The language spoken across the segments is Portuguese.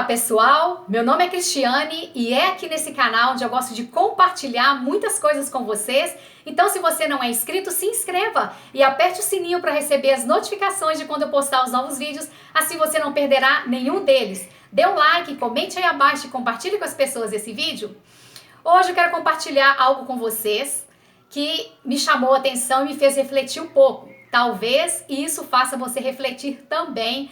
Olá pessoal, meu nome é Cristiane e é aqui nesse canal onde eu gosto de compartilhar muitas coisas com vocês. Então se você não é inscrito, se inscreva e aperte o sininho para receber as notificações de quando eu postar os novos vídeos, assim você não perderá nenhum deles. Dê um like, comente aí abaixo e compartilhe com as pessoas esse vídeo. Hoje eu quero compartilhar algo com vocês que me chamou a atenção e me fez refletir um pouco. Talvez isso faça você refletir também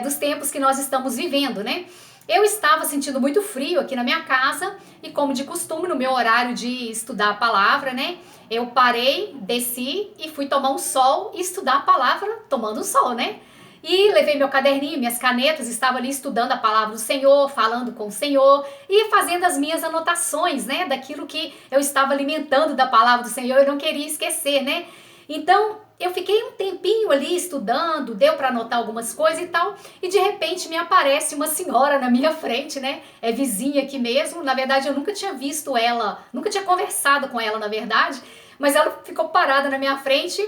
dos tempos que nós estamos vivendo, né? Eu estava sentindo muito frio aqui na minha casa e, como de costume, no meu horário de estudar a palavra, né? Eu parei, desci e fui tomar um sol e estudar a palavra tomando sol, né? E levei meu caderninho, minhas canetas, estava ali estudando a palavra do Senhor, falando com o Senhor e fazendo as minhas anotações, né? Daquilo que eu estava alimentando da palavra do Senhor, eu não queria esquecer, né? Então, eu fiquei um tempinho ali estudando, deu para anotar algumas coisas e tal, e de repente me aparece uma senhora na minha frente, né? É vizinha aqui mesmo, na verdade eu nunca tinha visto ela, nunca tinha conversado com ela, na verdade, mas ela ficou parada na minha frente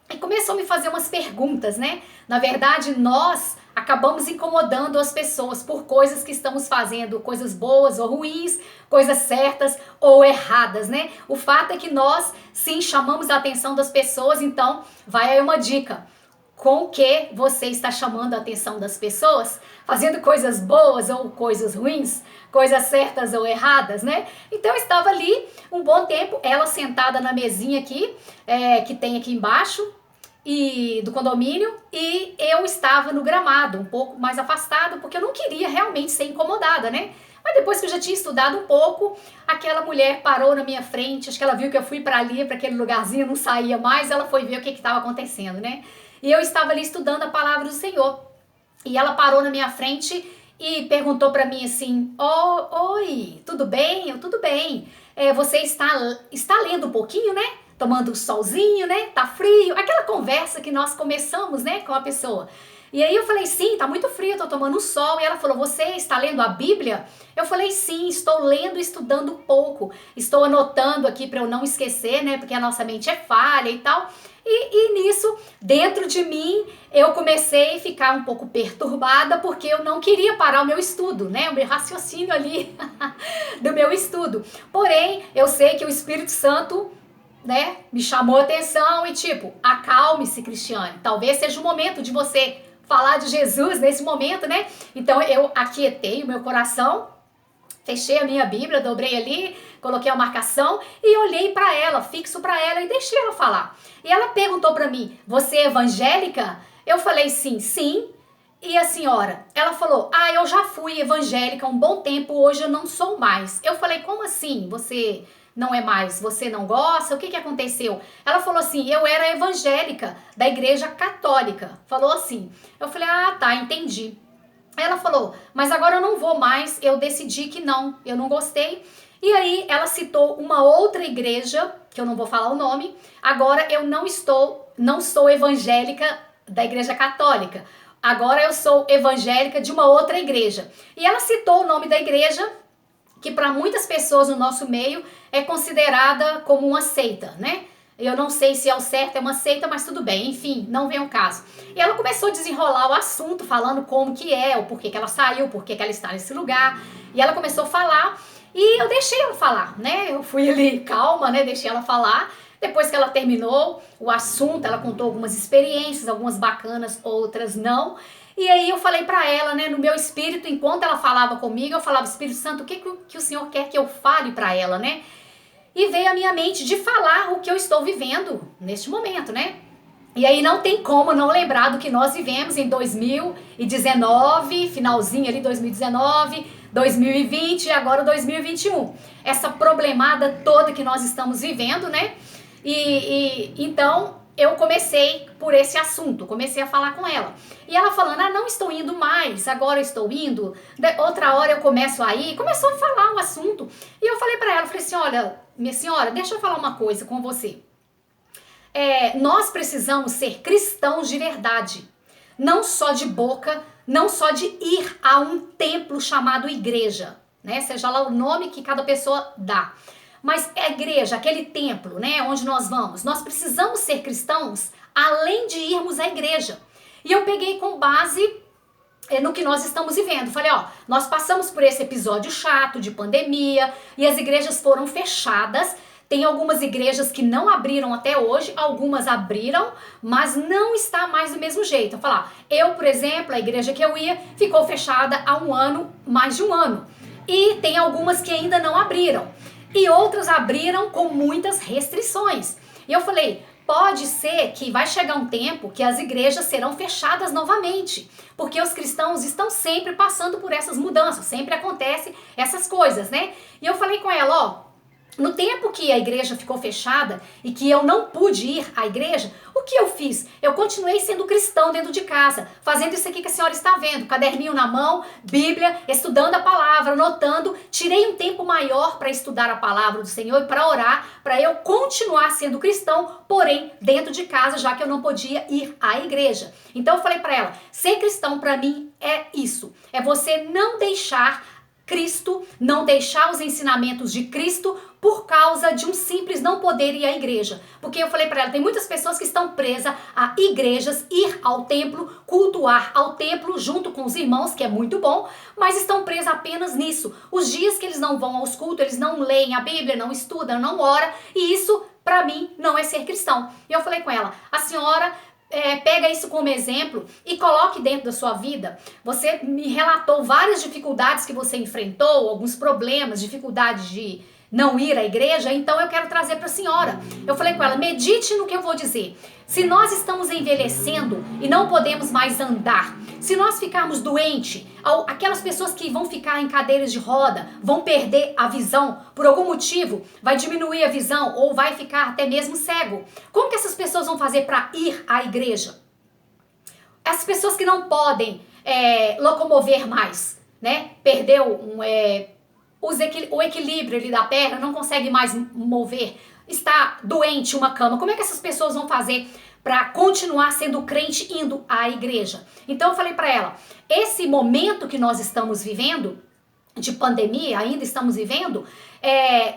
e começou a me fazer umas perguntas, né? Na verdade, nós acabamos incomodando as pessoas por coisas que estamos fazendo, coisas boas ou ruins, coisas certas ou erradas, né? O fato é que nós, sim, chamamos a atenção das pessoas, então vai aí uma dica. Com o que você está chamando a atenção das pessoas? Fazendo coisas boas ou coisas ruins? Coisas certas ou erradas, né? Então eu estava ali um bom tempo, ela sentada na mesinha aqui, que tem aqui embaixo, do condomínio, e eu estava no gramado, um pouco mais afastada, porque eu não queria realmente ser incomodada, né? Mas depois que eu já tinha estudado um pouco, aquela mulher parou na minha frente, acho que ela viu que eu fui para ali, para aquele lugarzinho, não saía mais, ela foi ver o que estava acontecendo, né? E eu estava ali estudando a palavra do Senhor, e ela parou na minha frente e perguntou para mim assim, oi, tudo bem? Eu, tudo bem. Você está lendo um pouquinho, né? Tomando um solzinho, né? Tá frio. Aquela conversa que nós começamos, né, com a pessoa. E aí eu falei, sim, tá muito frio, eu tô tomando um sol. E ela falou, você está lendo a Bíblia? Eu falei, sim, estou lendo e estudando um pouco. Estou anotando aqui para eu não esquecer, né, porque a nossa mente é falha e tal. E nisso, dentro de mim, eu comecei a ficar um pouco perturbada, porque eu não queria parar o meu estudo, né, o meu raciocínio ali do meu estudo. Porém, eu sei que o Espírito Santo, né, me chamou a atenção e tipo, acalme-se, Cristiane, talvez seja o momento de você falar de Jesus nesse momento, né? Então eu aquietei o meu coração, fechei a minha Bíblia, dobrei ali, coloquei a marcação e olhei para ela, fixo para ela e deixei ela falar. E ela perguntou para mim, você é evangélica? Eu falei sim, sim. E a senhora, ela falou, eu já fui evangélica um bom tempo, hoje eu não sou mais. Eu falei, como assim? Você não é mais? Você não gosta? O que aconteceu? Ela falou assim, eu era evangélica da igreja católica. Falou assim. Eu falei, tá, entendi. Ela falou, mas agora eu não vou mais, eu decidi que não, eu não gostei. E aí ela citou uma outra igreja, que eu não vou falar o nome, agora eu não sou evangélica da igreja católica. Agora eu sou evangélica de uma outra igreja. E ela citou o nome da igreja, que para muitas pessoas no nosso meio é considerada como uma seita, né? Eu não sei se é o certo, é uma seita, mas tudo bem, enfim, não vem ao caso. E ela começou a desenrolar o assunto, falando como que é, o porquê que ela saiu, porquê que ela está nesse lugar. E ela começou a falar e eu deixei ela falar, né? Eu fui ali calma, né? Deixei ela falar. Depois que ela terminou o assunto, ela contou algumas experiências, algumas bacanas, outras não. E aí eu falei pra ela, né, no meu espírito, enquanto ela falava comigo, eu falava, Espírito Santo, o que o Senhor quer que eu fale pra ela, né? E veio a minha mente de falar o que eu estou vivendo neste momento, né? E aí não tem como não lembrar do que nós vivemos em 2019, finalzinho ali 2019, 2020 e agora 2021. Essa problemada toda que nós estamos vivendo, né? Então eu comecei por esse assunto, comecei a falar com ela. E ela falando, não estou indo mais, agora estou indo, outra hora eu começo a ir. Começou a falar o assunto. E eu falei pra ela, falei assim, olha, minha senhora, deixa eu falar uma coisa com você. Nós precisamos ser cristãos de verdade. Não só de boca, não só de ir a um templo chamado igreja, né? Seja lá o nome que cada pessoa dá. Mas a igreja, aquele templo, né, onde nós vamos, nós precisamos ser cristãos além de irmos à igreja. E eu peguei com base no que nós estamos vivendo. Falei, ó, nós passamos por esse episódio chato de pandemia e as igrejas foram fechadas. Tem algumas igrejas que não abriram até hoje, algumas abriram, mas não está mais do mesmo jeito. Eu falar, eu, por exemplo, a igreja que eu ia ficou fechada há um ano, mais de um ano. E tem algumas que ainda não abriram. E outras abriram com muitas restrições. E eu falei, pode ser que vai chegar um tempo que as igrejas serão fechadas novamente, porque os cristãos estão sempre passando por essas mudanças, sempre acontecem essas coisas, né? E eu falei com ela, ó, no tempo que a igreja ficou fechada e que eu não pude ir à igreja, o que eu fiz? Eu continuei sendo cristão dentro de casa, fazendo isso aqui que a senhora está vendo, caderninho na mão, Bíblia, estudando a palavra, anotando. Tirei um tempo maior para estudar a palavra do Senhor e para orar, para eu continuar sendo cristão, porém dentro de casa, já que eu não podia ir à igreja. Então eu falei para ela, ser cristão para mim é isso, é você não deixar Cristo, não deixar os ensinamentos de Cristo por causa de um simples não poder ir à igreja. Porque eu falei para ela, tem muitas pessoas que estão presas a igrejas, ir ao templo, cultuar ao templo junto com os irmãos, que é muito bom, mas estão presas apenas nisso. Os dias que eles não vão aos cultos, eles não leem a Bíblia, não estudam, não oram, e isso para mim não é ser cristão. E eu falei com ela, a senhora pega isso como exemplo e coloque dentro da sua vida. Você me relatou várias dificuldades que você enfrentou, alguns problemas, dificuldades de não ir à igreja, então eu quero trazer para a senhora. Eu falei com ela, medite no que eu vou dizer. Se nós estamos envelhecendo e não podemos mais andar, se nós ficarmos doentes, aquelas pessoas que vão ficar em cadeiras de roda, vão perder a visão, por algum motivo, vai diminuir a visão ou vai ficar até mesmo cego. Como que essas pessoas vão fazer para ir à igreja? As pessoas que não podem locomover mais, né? Perdeu o equilíbrio ali da perna, não consegue mais mover, está doente, uma cama. Como é que essas pessoas vão fazer para continuar sendo crente indo à igreja? Então eu falei para ela, esse momento que nós estamos vivendo, de pandemia, ainda estamos vivendo,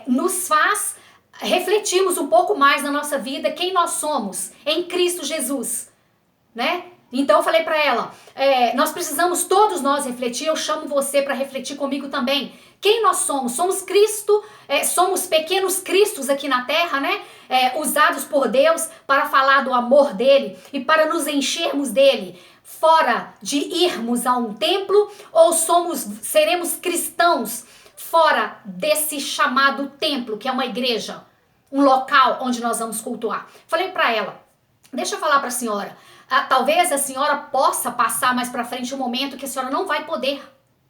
nos faz refletirmos um pouco mais na nossa vida, quem nós somos em Cristo Jesus, né? Então eu falei para ela, nós precisamos todos nós refletir, eu chamo você para refletir comigo também. Quem nós somos? Somos Cristo, somos pequenos cristos aqui na terra, né? Usados por Deus para falar do amor dele e para nos enchermos dele. Fora de irmos a um templo, ou seremos cristãos fora desse chamado templo, que é uma igreja, um local onde nós vamos cultuar. Falei para ela, deixa eu falar para a senhora, talvez a senhora possa passar mais para frente um momento que a senhora não vai poder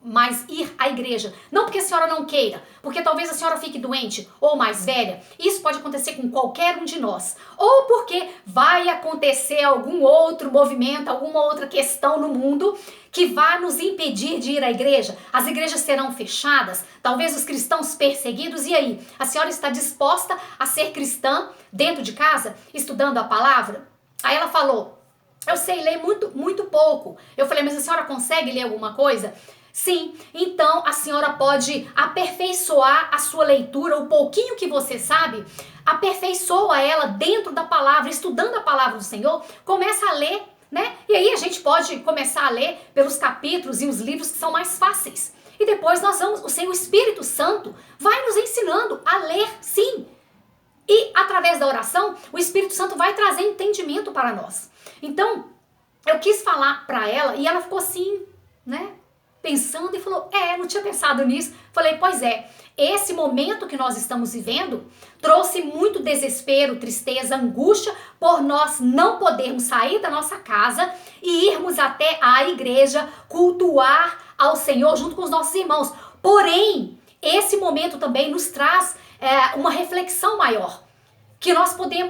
mais ir à igreja. Não porque a senhora não queira, porque talvez a senhora fique doente ou mais velha. Isso pode acontecer com qualquer um de nós. Ou porque vai acontecer algum outro movimento, alguma outra questão no mundo que vai nos impedir de ir à igreja. As igrejas serão fechadas, talvez os cristãos perseguidos. E aí? A senhora está disposta a ser cristã dentro de casa, estudando a palavra? Aí ela falou, eu sei ler muito pouco. Eu falei, mas a senhora consegue ler alguma coisa? Sim, então a senhora pode aperfeiçoar a sua leitura, o pouquinho que você sabe, aperfeiçoa ela dentro da palavra, estudando a palavra do Senhor, começa a ler, né? E aí a gente pode começar a ler pelos capítulos e os livros que são mais fáceis. E depois o Espírito Santo vai nos ensinando a ler, sim. E através da oração, o Espírito Santo vai trazer entendimento para nós. Então, eu quis falar para ela e ela ficou assim, né? Pensando e falou, não tinha pensado nisso. Falei, pois esse momento que nós estamos vivendo trouxe muito desespero, tristeza, angústia por nós não podermos sair da nossa casa e irmos até a igreja cultuar ao Senhor junto com os nossos irmãos. Porém, esse momento também nos traz uma reflexão maior.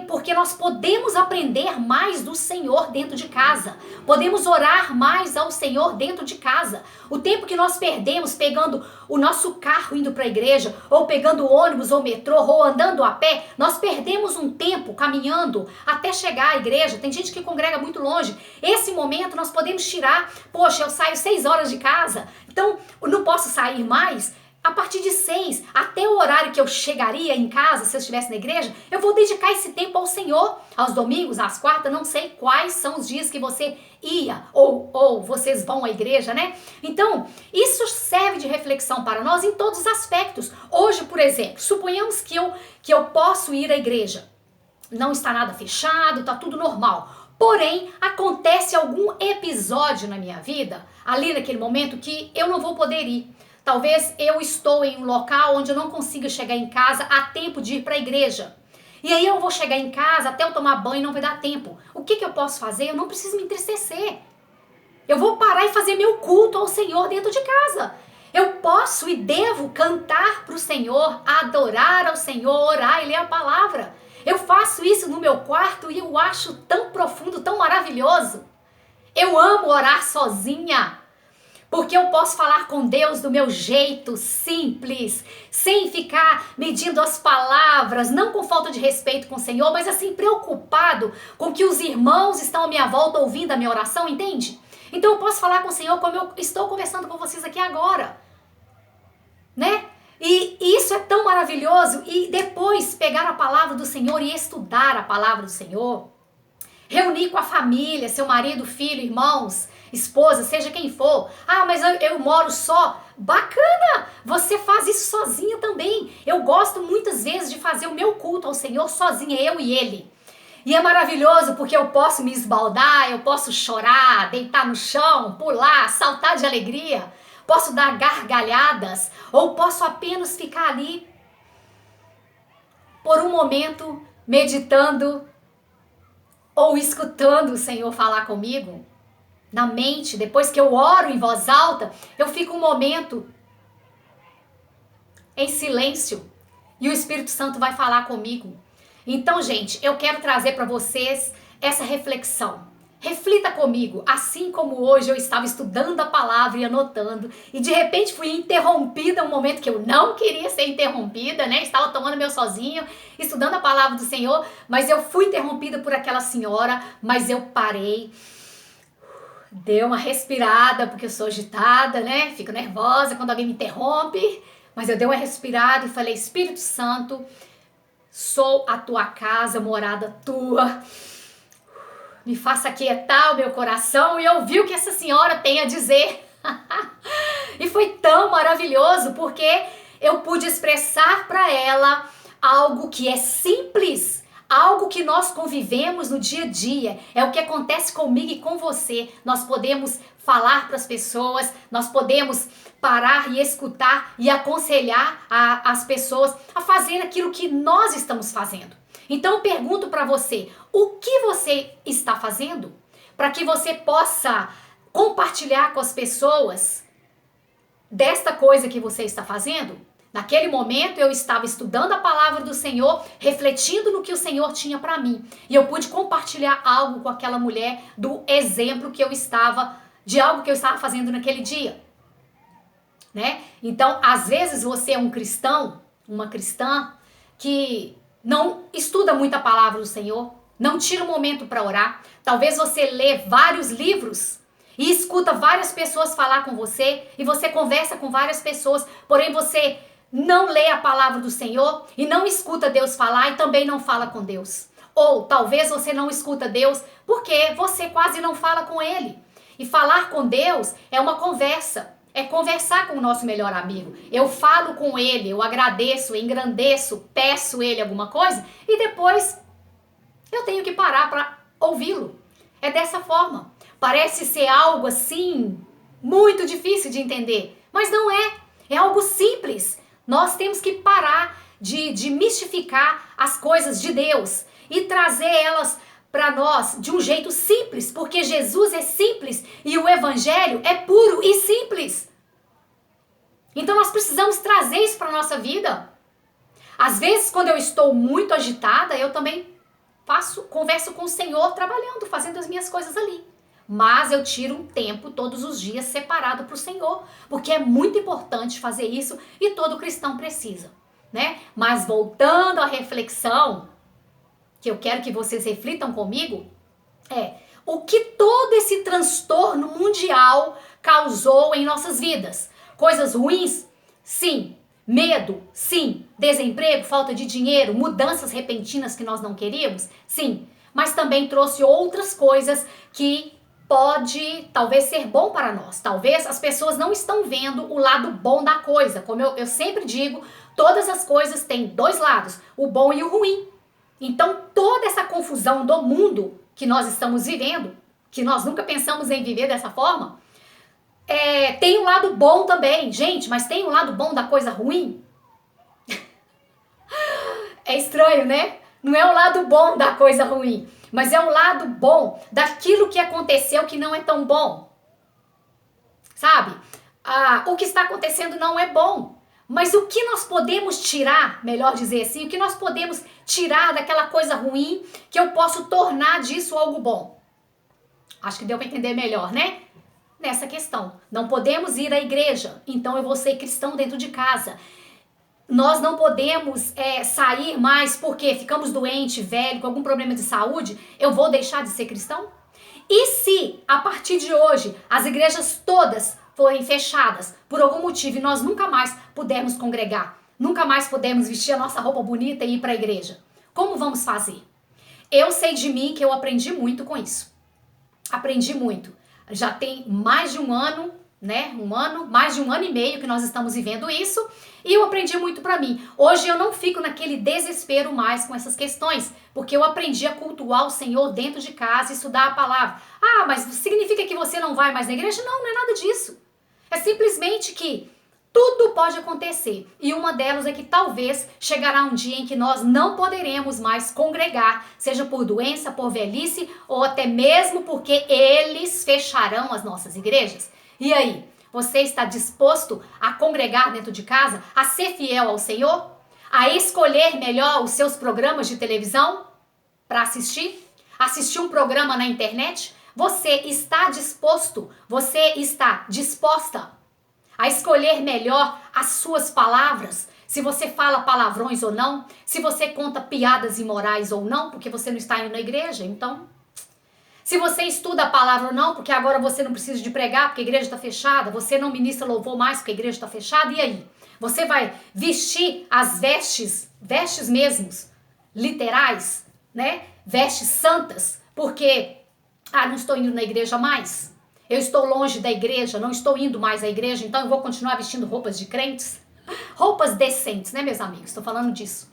Porque nós podemos aprender mais do Senhor dentro de casa. Podemos orar mais ao Senhor dentro de casa. O tempo que nós perdemos pegando o nosso carro indo para a igreja, ou pegando ônibus ou metrô, ou andando a pé, nós perdemos um tempo caminhando até chegar à igreja. Tem gente que congrega muito longe. Esse momento nós podemos tirar. Poxa, eu saio 6 horas de casa, então eu não posso sair mais. a partir de 6, até o horário que eu chegaria em casa, se eu estivesse na igreja, eu vou dedicar esse tempo ao Senhor, aos domingos, às quartas, não sei quais são os dias que você ia, ou vocês vão à igreja, né? Então, isso serve de reflexão para nós em todos os aspectos. Hoje, por exemplo, suponhamos que eu posso ir à igreja. Não está nada fechado, está tudo normal. Porém, acontece algum episódio na minha vida, ali naquele momento, que eu não vou poder ir. Talvez eu estou em um local onde eu não consiga chegar em casa a tempo de ir para a igreja. E aí eu vou chegar em casa, até eu tomar banho não vai dar tempo. O que eu posso fazer? Eu não preciso me entristecer. Eu vou parar e fazer meu culto ao Senhor dentro de casa. Eu posso e devo cantar para o Senhor, adorar ao Senhor, orar e ler a palavra. Eu faço isso no meu quarto e eu acho tão profundo, tão maravilhoso. Eu amo orar sozinha. Porque eu posso falar com Deus do meu jeito, simples, sem ficar medindo as palavras, não com falta de respeito com o Senhor, mas assim, preocupado com que os irmãos estão à minha volta ouvindo a minha oração, entende? Então eu posso falar com o Senhor como eu estou conversando com vocês aqui agora, né? E isso é tão maravilhoso. E depois pegar a palavra do Senhor e estudar a palavra do Senhor, reunir com a família, seu marido, filho, irmãos, esposa, seja quem for. Ah, mas eu moro só. Bacana! Você faz isso sozinha também. Eu gosto muitas vezes de fazer o meu culto ao Senhor sozinha, eu e Ele. E é maravilhoso porque eu posso me esbaldar, eu posso chorar, deitar no chão, pular, saltar de alegria, posso dar gargalhadas, ou posso apenas ficar ali por um momento meditando ou escutando o Senhor falar comigo. Na mente, depois que eu oro em voz alta, eu fico um momento em silêncio e o Espírito Santo vai falar comigo. Então, gente, eu quero trazer para vocês essa reflexão. Reflita comigo, assim como hoje eu estava estudando a palavra e anotando, e de repente fui interrompida, um momento que eu não queria ser interrompida, né? Estava tomando meu sozinho, estudando a palavra do Senhor, mas eu fui interrompida por aquela senhora, mas eu parei. Dei uma respirada, porque eu sou agitada, né? Fico nervosa quando alguém me interrompe. Mas eu dei uma respirada e falei, Espírito Santo, sou a tua casa, morada tua. Me faça aquietar o meu coração e ouvir o que essa senhora tem a dizer. E foi tão maravilhoso, porque eu pude expressar para ela algo que é simples, algo que nós convivemos no dia a dia, é o que acontece comigo e com você. Nós podemos falar para as pessoas, nós podemos parar e escutar e aconselhar as pessoas a fazer aquilo que nós estamos fazendo. Então eu pergunto para você, o que você está fazendo para que você possa compartilhar com as pessoas desta coisa que você está fazendo? Naquele momento eu estava estudando a palavra do Senhor, refletindo no que o Senhor tinha para mim. E eu pude compartilhar algo com aquela mulher do exemplo que eu estava, de algo que eu estava fazendo naquele dia. Né? Então, às vezes você é um cristão, uma cristã, que não estuda muito a palavra do Senhor, não tira um momento para orar. Talvez você lê vários livros e escuta várias pessoas falar com você, e você conversa com várias pessoas, porém você não lê a palavra do Senhor e não escuta Deus falar e também não fala com Deus. Ou talvez você não escuta Deus porque você quase não fala com Ele. E falar com Deus é uma conversa, é conversar com o nosso melhor amigo. Eu falo com Ele, eu agradeço, engrandeço, peço Ele alguma coisa e depois eu tenho que parar para ouvi-lo. É dessa forma. Parece ser algo assim muito difícil de entender, mas não é. É algo simples. Nós temos que parar de mistificar as coisas de Deus e trazer elas para nós de um jeito simples, porque Jesus é simples e o Evangelho é puro e simples. Então nós precisamos trazer isso para a nossa vida. Às vezes, quando eu estou muito agitada, eu também converso com o Senhor trabalhando, fazendo as minhas coisas ali. Mas eu tiro um tempo todos os dias separado para o Senhor, porque é muito importante fazer isso e todo cristão precisa, né? Mas voltando à reflexão, que eu quero que vocês reflitam comigo, é o que todo esse transtorno mundial causou em nossas vidas. Coisas ruins? Sim. Medo? Sim. Desemprego, falta de dinheiro, mudanças repentinas que nós não queríamos? Sim. Mas também trouxe outras coisas que pode talvez ser bom para nós. Talvez as pessoas não estão vendo o lado bom da coisa. Como eu sempre digo, todas as coisas têm dois lados, o bom e o ruim. Então toda essa confusão do mundo que nós estamos vivendo, que nós nunca pensamos em viver dessa forma, tem um lado bom também. Gente, mas tem um lado bom da coisa ruim? É estranho, né? Não é o lado bom da coisa ruim, mas é o lado bom daquilo que aconteceu que não é tão bom. Sabe? O que está acontecendo não é bom. Mas o que nós podemos tirar, melhor dizer assim, o que nós podemos tirar daquela coisa ruim que eu posso tornar disso algo bom? Acho que deu para entender melhor, né? Nessa questão. Não podemos ir à igreja, então eu vou ser cristão dentro de casa. Nós não podemos sair mais porque ficamos doentes, velho, com algum problema de saúde, eu vou deixar de ser cristão? E se, a partir de hoje, as igrejas todas forem fechadas por algum motivo e nós nunca mais pudermos congregar, nunca mais pudermos vestir a nossa roupa bonita e ir para a igreja? Como vamos fazer? Eu sei de mim que eu aprendi muito com isso. Aprendi muito. Já tem mais de um ano, né? Mais de um ano e meio que nós estamos vivendo isso, e eu aprendi muito pra mim. Hoje eu não fico naquele desespero mais com essas questões, porque eu aprendi a cultuar o Senhor dentro de casa e estudar a palavra. Ah, mas significa que você não vai mais na igreja? Não, não é nada disso. É simplesmente que tudo pode acontecer, e uma delas é que talvez chegará um dia em que nós não poderemos mais congregar, seja por doença, por velhice, ou até mesmo porque eles fecharão as nossas igrejas. E aí, você está disposto a congregar dentro de casa, a ser fiel ao Senhor? A escolher melhor os seus programas de televisão para assistir? Assistir um programa na internet? Você está disposto, você está disposta a escolher melhor as suas palavras? Se você fala palavrões ou não? Se você conta piadas imorais ou não? Porque você não está indo na igreja, então... Se você estuda a palavra ou não, porque agora você não precisa de pregar, porque a igreja está fechada, você não ministra louvor mais porque a igreja está fechada, e aí? Você vai vestir as vestes mesmos, literais, né? Vestes santas, porque, não estou indo na igreja mais, eu estou longe da igreja, não estou indo mais à igreja, então eu vou continuar vestindo roupas de crentes? Roupas decentes, né, meus amigos? Estou falando disso.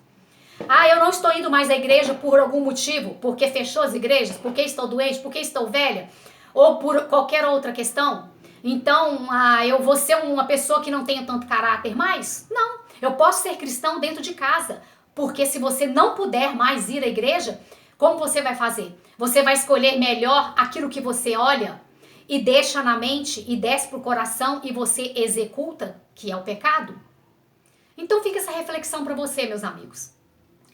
Eu não estou indo mais à igreja por algum motivo, porque fechou as igrejas, porque estou doente, porque estou velha, ou por qualquer outra questão. Então, eu vou ser uma pessoa que não tenha tanto caráter mais? Não, eu posso ser cristão dentro de casa, porque se você não puder mais ir à igreja, como você vai fazer? Você vai escolher melhor aquilo que você olha e deixa na mente e desce para o coração e você executa, que é o pecado? Então fica essa reflexão para você, meus amigos.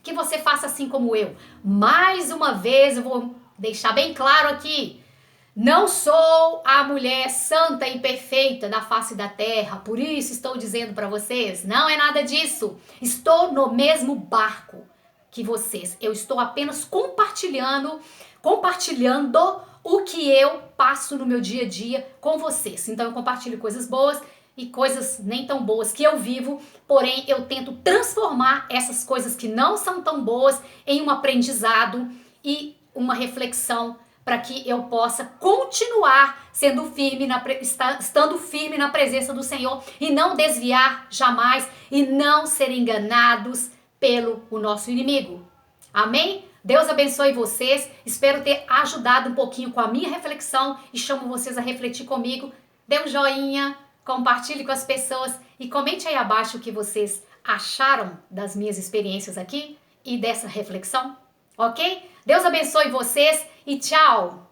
Que você faça assim como eu. Mais uma vez, eu vou deixar bem claro aqui. Não sou a mulher santa e perfeita da face da terra, por isso estou dizendo para vocês. Não é nada disso. Estou no mesmo barco que vocês. Eu estou apenas compartilhando o que eu passo no meu dia a dia com vocês. Então eu compartilho coisas boas e coisas nem tão boas que eu vivo, porém eu tento transformar essas coisas que não são tão boas em um aprendizado e uma reflexão para que eu possa continuar estando firme na presença do Senhor e não desviar jamais e não ser enganados pelo o nosso inimigo. Amém? Deus abençoe vocês, espero ter ajudado um pouquinho com a minha reflexão e chamo vocês a refletir comigo. Dê um joinha, compartilhe com as pessoas e comente aí abaixo o que vocês acharam das minhas experiências aqui e dessa reflexão, ok? Deus abençoe vocês e tchau!